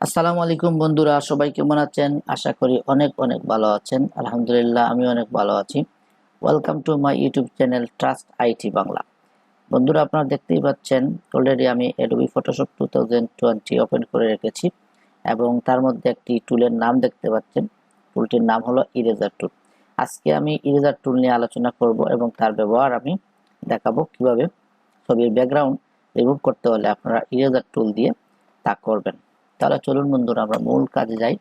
আসসালামু আলাইকুম বন্ধুরা, সবাই কেমন আছেন? আশা করি অনেক অনেক ভালো আছেন। আলহামদুলিল্লাহ, আমি অনেক ভালো আছি। Welcome to my YouTube channel trust IT Bangla. বন্ধুরা, আপনারা দেখতেই পাচ্ছেন অলরেডি আমি অ্যাডোবি ফটোশপ 2020 ওপেন করে রেখেছি এবং তার মধ্যে একটি টুলের নাম দেখতে পাচ্ছেন। টুলটির নাম হলো ইরেজার টুল। আজকে আমি ইরেজার টুল নিয়ে আলোচনা করব এবং তার ব্যবহার আমি দেখাবো কিভাবে ছবির ব্যাকগ্রাউন্ড রিমুভ করতে হলে আপনারা ইরেজার টুল দিয়ে তা করবেন। তাহলে চলুন বন্ধুরা, আমরা মূল কাজে যাই।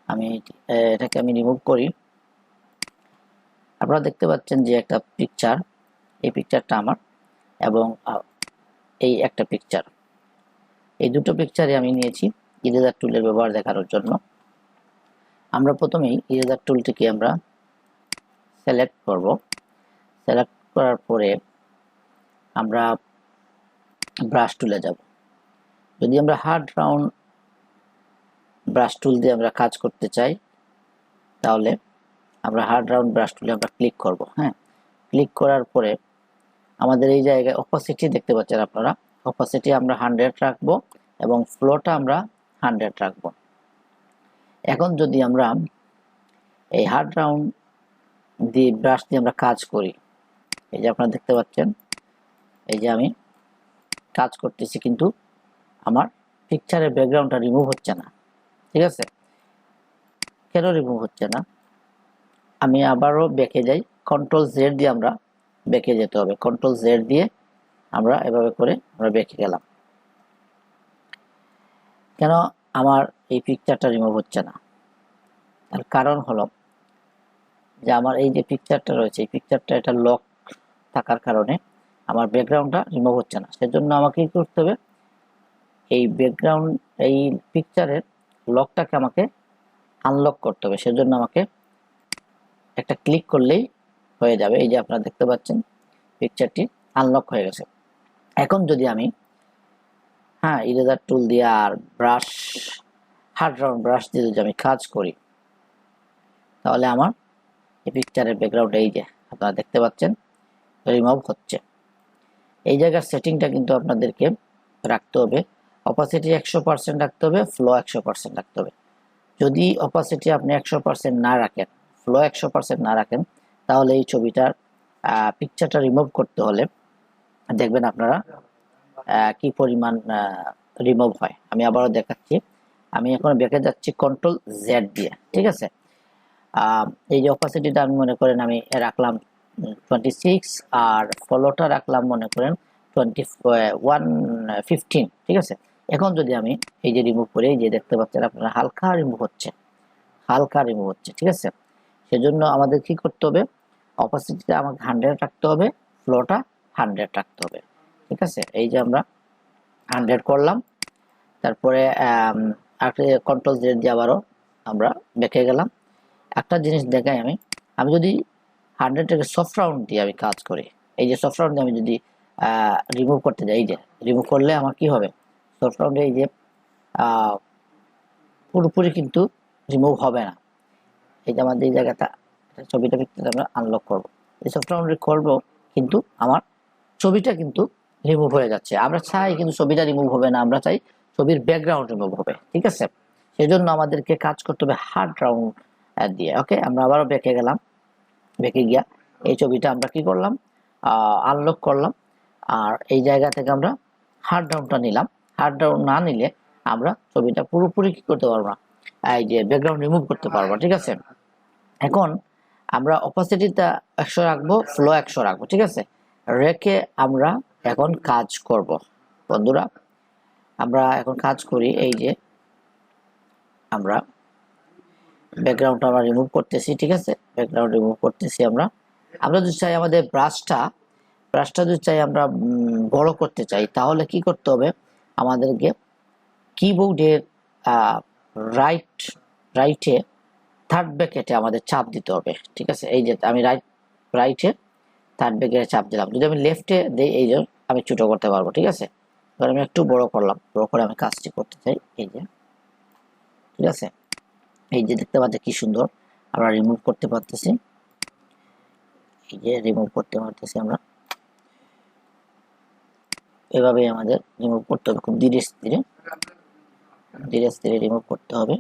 আমি এটাকে রিমুভ করি। আপনারা দেখতে পাচ্ছেন যে একটা পিকচার, এই পিকচারটা আমার এবং এই একটা পিকচার, এই দুটো পিকচারে আমি নিয়েছি ইরেজার টুলের ব্যবহার দেখানোর জন্য। আমরা প্রথমেই ইরেজার টুলটিকে আমরা সিলেক্ট করব। সিলেক্ট করার পরে আমরা ব্রাশ টুলে যাব। যদি আমরা হার্ড রাউন্ড ব্রাশ টুল দিয়ে আমরা কাজ করতে চাই, তাহলে আমরা হার্ড রাউন্ড ব্রাশ টুলে আমরা ক্লিক করব। ক্লিক করার পরে আমাদের এই জায়গায় অপাসিটি দেখতে পাচ্ছেন আপনারা। অপাসিটি আমরা 100 রাখবো এবং ফ্লোটা আমরা 100 রাখবো। এখন যদি আমরা এই হার্ড রাউন্ড দিয়ে ব্রাশ দিয়ে আমরা কাজ করি, এই যে আপনারা দেখতে পাচ্ছেন, এই যে আমি কাজ করতেছি কিন্তু আমার পিকচারের ব্যাকগ্রাউন্ডটা রিমুভ হচ্ছে না। ঠিক আছে, কেন রিমুভ হচ্ছে না? আমি আবারও ব্যাকে যাই। কন্ট্রোল জেড দিয়ে আমরা ব্যাকে যেতে হবে। কন্ট্রোল জেড দিয়ে আমরা এভাবে করে আমরা ব্যাকে গেলাম। কেন আমার এই পিকচারটা রিমুভ হচ্ছে না? তার কারণ হলো যে আমার এই যে পিকচারটা রয়েছে, এই পিকচারটা এটা লক থাকার কারণে আমার ব্যাকগ্রাউন্ডটা রিমুভ হচ্ছে না। সেজন্য আমাকে কি করতে হবে? এই ব্যাকগ্রাউন্ড, এই পিকচারের লকটাকে আমাকে আনলক করতে হবে। সেজন্য আমাকে একটা ক্লিক করলেই হয়ে যাবে। এই যে আপনারা দেখতে পাচ্ছেন পিকচারটি আনলক হয়ে গেছে। এখন যদি আমি ইরেজার টুল দিয়ে আর ব্রাশ, হার্ড রাউন্ড ব্রাশ দিয়ে যদি আমি কাজ করি, তাহলে আমার এই পিকচারের ব্যাকগ্রাউন্ড এই যে আপনারা দেখতে পাচ্ছেন রিমুভ হচ্ছে। এই জায়গার সেটিংটা কিন্তু আপনাদেরকে রাখতে হবে। অপাসিটি 100% রাখতে হবে, ফ্লো 100% রাখতে হবে। যদি অপাসিটি আপনি 100% না রাখেন, ফ্লো 100% না রাখেন, তাহলে এই ছবিটার পিকচারটা রিমুভ করতে হলে দেখবেন আপনারা কি পরিমাণ রিমুভ হয়। আমি আবারও দেখাচ্ছি। আমি এখন ব্যাকে যাচ্ছি কন্ট্রোল জেড দিয়ে। ঠিক আছে, এই যে অপাসিটিটা আমি মনে করেন আমি রাখলাম 26 আর ফলোটা রাখলাম মনে করেন 115। ঠিক আছে, এখন যদি আমি এই যে রিমুভ করি, এই যে দেখতে পাচ্ছেন আপনারা হালকা রিমুভ হচ্ছে, হালকা রিমুভ হচ্ছে। ঠিক আছে, সেজন্য আমাদের কি করতে হবে? অপাসিটিটা আমাকে 100 রাখতে হবে, ফ্লোটা 100 রাখতে হবে। ঠিক আছে, এই যে আমরা 100 করলাম। তারপরে কন্ট্রোল জেড দিয়ে আবারও আমরা ব্যাকে গেলাম। একটা জিনিস দেখাই, আমি যদি 100 সফট রাউন্ড দিয়ে আমি কাজ করি, এই যে সফট রাউন্ড দিয়ে আমি যদি রিমুভ করতে যাই, এই যে রিমুভ করলে আমার কি হবে? সফট রাউন্ডে এই যে পুরোপুরি কিন্তু রিমুভ হবে না। এই যে আমাদের এই জায়গাটা ছবিটা পিকচারটা আমরা আনলক করবো, এই সফট রাউন্ডে করবো, কিন্তু আমার ছবিটা কিন্তু রিমুভ হয়ে যাচ্ছে। আমরা চাই কিন্তু ছবিটা রিমুভ হবে না, আমরা চাই ছবির ব্যাকগ্রাউন্ড রিমুভ হবে। ঠিক আছে, সেজন্য আমাদেরকে কাজ করতে হবে হার্ড রাউন্ড দিয়ে। ওকে, আমরা আবারও ব্যাকে গেলাম। ব্যাকে গিয়া এই ছবিটা আমরা কি করলাম? আনলক করলাম। আর এই জায়গা থেকে আমরা হার্ড রাউন্ডটা নিলাম। হার্ড রাউন্ড না নিলে আমরা ছবিটা পুরোপুরি কি করতে পারবো না, এই যে ব্যাকগ্রাউন্ড রিমুভ করতে পারবো। ঠিক আছে, এখন আমরা অপাসিটিটা 100 রাখবো, ফ্লো 100 রাখবো। ঠিক আছে, রেখে আমরা এখন কাজ করব। বন্ধুরা, আমরা এখন কাজ করি। এই যে আমরা ব্যাকগ্রাউন্ডটা আমরা রিমুভ করতেছি। ঠিক আছে, ব্যাকগ্রাউন্ড রিমুভ করতেছি আমরা। আমরা যদি চাই আমাদের ব্রাশটা যদি চাই আমরা বড় করতে চাই, তাহলে কি করতে হবে? আমাদেরকে কিবোর্ডের রাইটে থার্ড ব্র্যাকেটে আমাদের চাপ দিতে হবে। ঠিক আছে, এই যে আমি রাইটে থার্ড ব্র্যাকেটে চাপ দিলাম। যদি আমি লেফটে দিই, এই যে আমি ছোট করতে পারবো। ঠিক আছে, এবার আমি একটু বড় করলাম, বড় করে আমি কাজটি করতে চাই। এই যে, ঠিক আছে, এই যে দেখতে পাচ্ছি কি সুন্দর আমরা রিমুভ করতে পারতেছি। এই যে রিমুভ করতে পারতেছি আমরা, এভাবে আমাদের রিমুভ করতে হবে খুব ধীরে ধীরে। ধীরে ধীরে রিমুভ করতে হবে।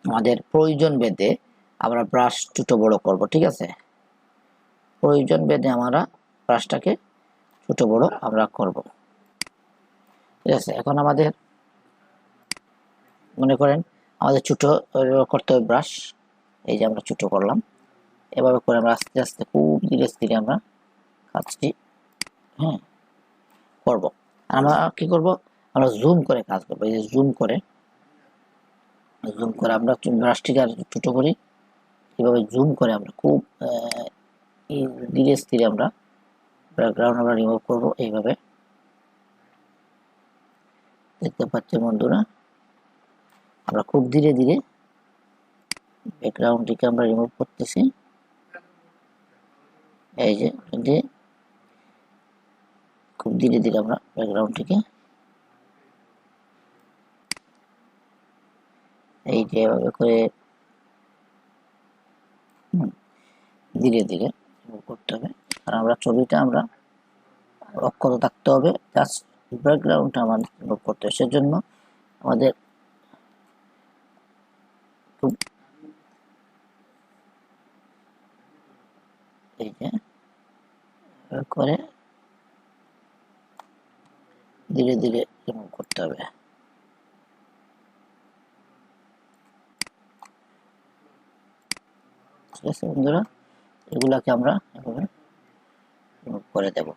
আমাদের প্রয়োজন ভেদে আমরা ব্রাশ ছোট বড় করব, ঠিক আছে? প্রয়োজন ভেদে আমরা ব্রাশটাকে ছোট বড় আমরা করব, ঠিক আছে? এখন আমাদের মনে করেন আমাদের ছোট করতে হবে ব্রাশ, এই যে আমরা ছোট করলাম, এভাবে করে আমরা আস্তে আস্তে খুব ধীরে ধীরে আমরা কাজটি করব। আমরা কি করব, আমরা জুম করে কাজ করবো। এই যে জুম করে আমরা ব্রাশটিকে আর ছোট করি, এভাবে জুম করে আমরা খুব ধীরে ধীরে আমরা ব্যাকগ্রাউন্ড আমরা রিমুভ করবো। এইভাবে দেখতে পাচ্ছেন বন্ধুরা, আমরা খুব ধীরে ধীরে ব্যাকগ্রাউন্ডটিকে আমরা রিমুভ করতেছি। এই যে খুব ধীরে ধীরে আমরা ব্যাকগ্রাউন্ডটিকে এই যে এভাবে করে ধীরে ধীরে রিমুভ করতে হবে। আর আমরা ছবিটা আমরা অক্ষত থাকতে হবে, জাস্ট ব্যাকগ্রাউন্ডটা আমাদের রিমুভ করতে হবে। সেজন্য আমাদের খুব এই যে করে ধীরে ধীরে রিমুভ করতে হবে। ঠিক আছে বন্ধুরা, এগুলাকে আমরা এভাবে রিমুভ করে দেব।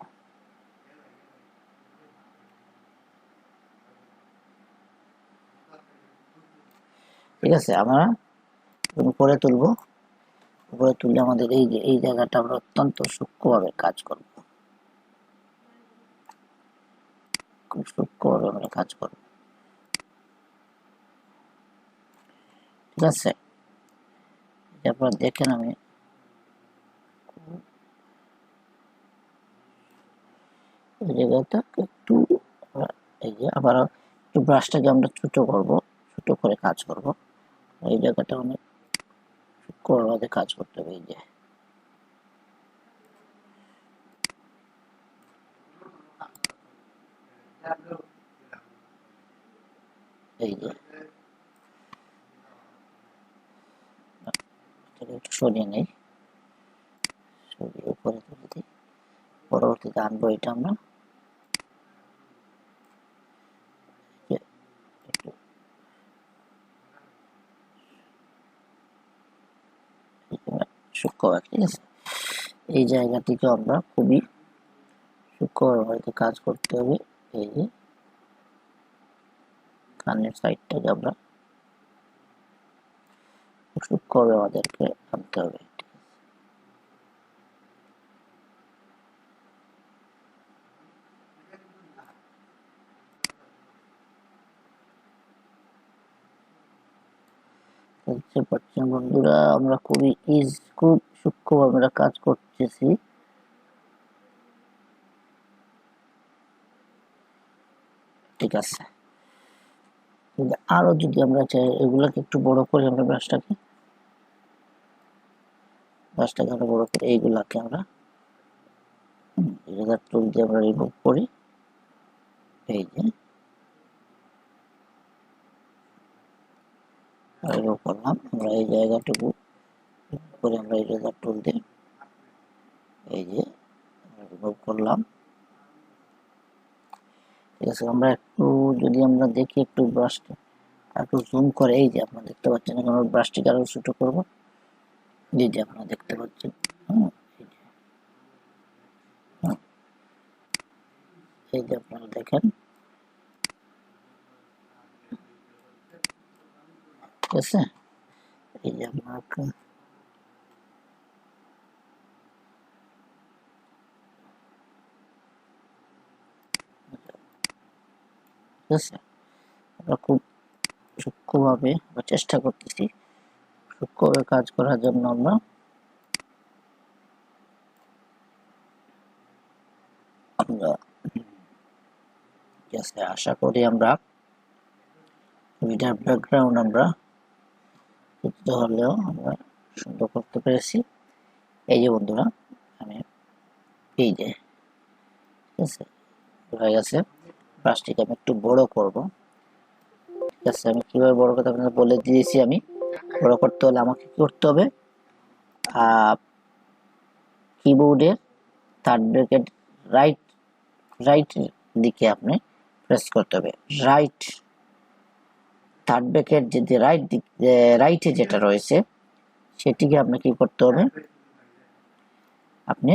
ঠিক আছে, আমরা উপরে তুলবো। উপরে তুললে আমাদের এই যে এই জায়গাটা আমরা অত্যন্ত সূক্ষ্মভাবে কাজ করব, খুব সূক্ষ্মভাবে আমরা কাজ করব। ঠিক আছে, আপনারা দেখেন আমি এই জায়গাটা একটু এই যে আবার একটু ব্রাশটাকে আমরা ছোট করব, ছোট করে কাজ করব। এই জায়গাটা অনেক সূক্ষ্মভাবে কাজ করতে হবে। এই যে এই যে একটু সরিয়ে নেই, সরিয়ে উপরে তুলে দিই। পরবর্তীতে আনবো এটা আমরা একটু সূক্ষ্মভাবে। ঠিক আছে, এই জায়গাটিকে আমরা খুবই সূক্ষ্মভাবে কাজ করতে হবে। এই যে কানের সাইডটাকে আমরা সূক্ষ্মভাবে আমাদেরকে আনতে হবে। দেখতে পাচ্ছেন বন্ধুরা, আমরা খুব সূক্ষ্মভাবে আমরা কাজ করতেছি। ঠিক আছে, আরো যদি আমরা চাই এগুলাকে একটু বড় করি, আমরা ব্রাশটাকে আমরা বড় করে এইগুলাকে আমরা রেজার টুল দিয়ে আমরা রিমুভ করি। এই যে রিমুভ করলাম আমরা এই জায়গাটুকু করে আমরা এই রেজার টুল দিয়ে এই যে রিমুভ করলাম। ঠিক আছে, আমরা একটু যদি আমরা দেখি একটু ব্রাশটা একটু জুম করে, এই যে আপনারা দেখতে পাচ্ছেন, এখন আমরা ব্রাশটিকে আরো ছোট করবো। এই যে আপনারা দেখতে পাচ্ছেন, এই যে আপনারা দেখেন। ঠিক আছে, এই যে আপনারা ঠিক আছে, আমরা খুব সূক্ষ্মভাবে চেষ্টা করতেছি সূক্ষ্মভাবে কাজ করার জন্য। আমরা আশা করি আমরা ভিডিওর ব্যাকগ্রাউন্ড আমরা কিছুটা হলেও আমরা সুন্দর করতে পেরেছি। এই যে বন্ধুরা, আমি এই যে ঠিক আছে হয়ে গেছে। ব্রাশটিকে আমি একটু বড় করব, ঠিক আছে, আমি কিভাবে বড় করতে আপনাদের বলে দিয়েছি। আমি বড় করতে হলে আমাকে কি করতে হবে, কিবোর্ডের থার্ড ব্র্যাকেট রাইট রাইট দিকে আপনি প্রেস করতে হবে। রাইট থার্ড ব্র্যাকেট যদি রাইট দিক রাইটে যেটা রয়েছে সেটিকে আপনাকে কি করতে হবে, আপনি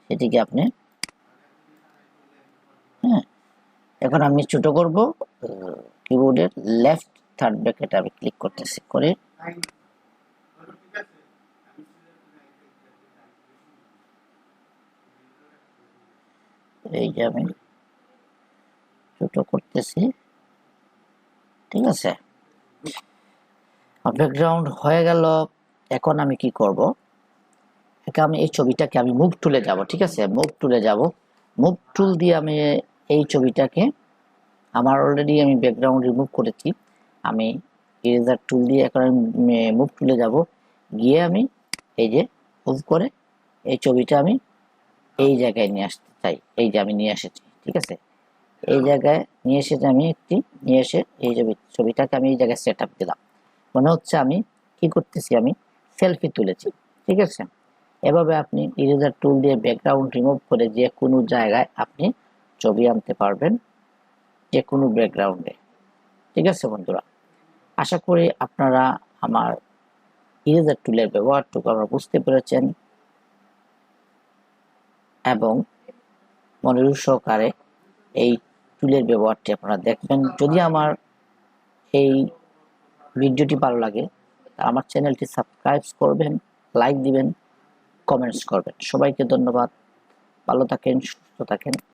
সেটিকে আপনি হ্যাঁ, এখন আমি ছোট করব, কিবোর্ডের লেফট থার্ড ব্র্যাকেট আমি ক্লিক করতেছি, করে এই যে আমি ছোট করতেছি। ঠিক আছে, ব্যাকগ্রাউন্ড হয়ে গেল। এখন আমি কি করব, এখন আমি এই ছবিটাকে আমি মুভ টুলে যাব। ঠিক আছে, মুভ টুলে যাব। মুভ টুল দিয়ে আমি এই ছবিটাকে, আমার অলরেডি আমি ব্যাকগ্রাউন্ড রিমুভ করেছি, আমি ইরেজার টুল দিয়ে এখন মুভ টুলে যাব, গিয়ে আমি এই যে মুভ করে এই ছবিটা আমি এই জায়গায় নিয়ে আসতে চাই। এই যে আমি নিয়ে এসেছি। ঠিক আছে, এই জায়গায় নিয়ে এসে আমি নিয়ে এসে এই ছবিটাকে আমি এই জায়গায় সেট আপ দিলাম। মনে হচ্ছে আমি কি করতেছি, আমি সেলফি তুলেছি। ঠিক আছে, এভাবে আপনি ইরেজার টুল দিয়ে ব্যাকগ্রাউন্ড রিমুভ করে যে কোনো জায়গায় আপনি ছবি আনতে পারবেন, যে কোনো ব্যাকগ্রাউন্ডে। ঠিক আছে বন্ধুরা, আশা করি আপনারা আমার ইরেজার টুলের ব্যবহারটুকু আপনারা বুঝতে পেরেছেন এবং মনোযোগ সহকারে এই টুলের ব্যবহারটি আপনারা দেখবেন। যদি আমার এই ভিডিওটি ভালো লাগে আমার চ্যানেলটি সাবস্ক্রাইব করবেন, লাইক দিবেন, কমেন্টস করবেন। সবাইকে ধন্যবাদ, ভালো থাকেন, সুস্থ থাকেন।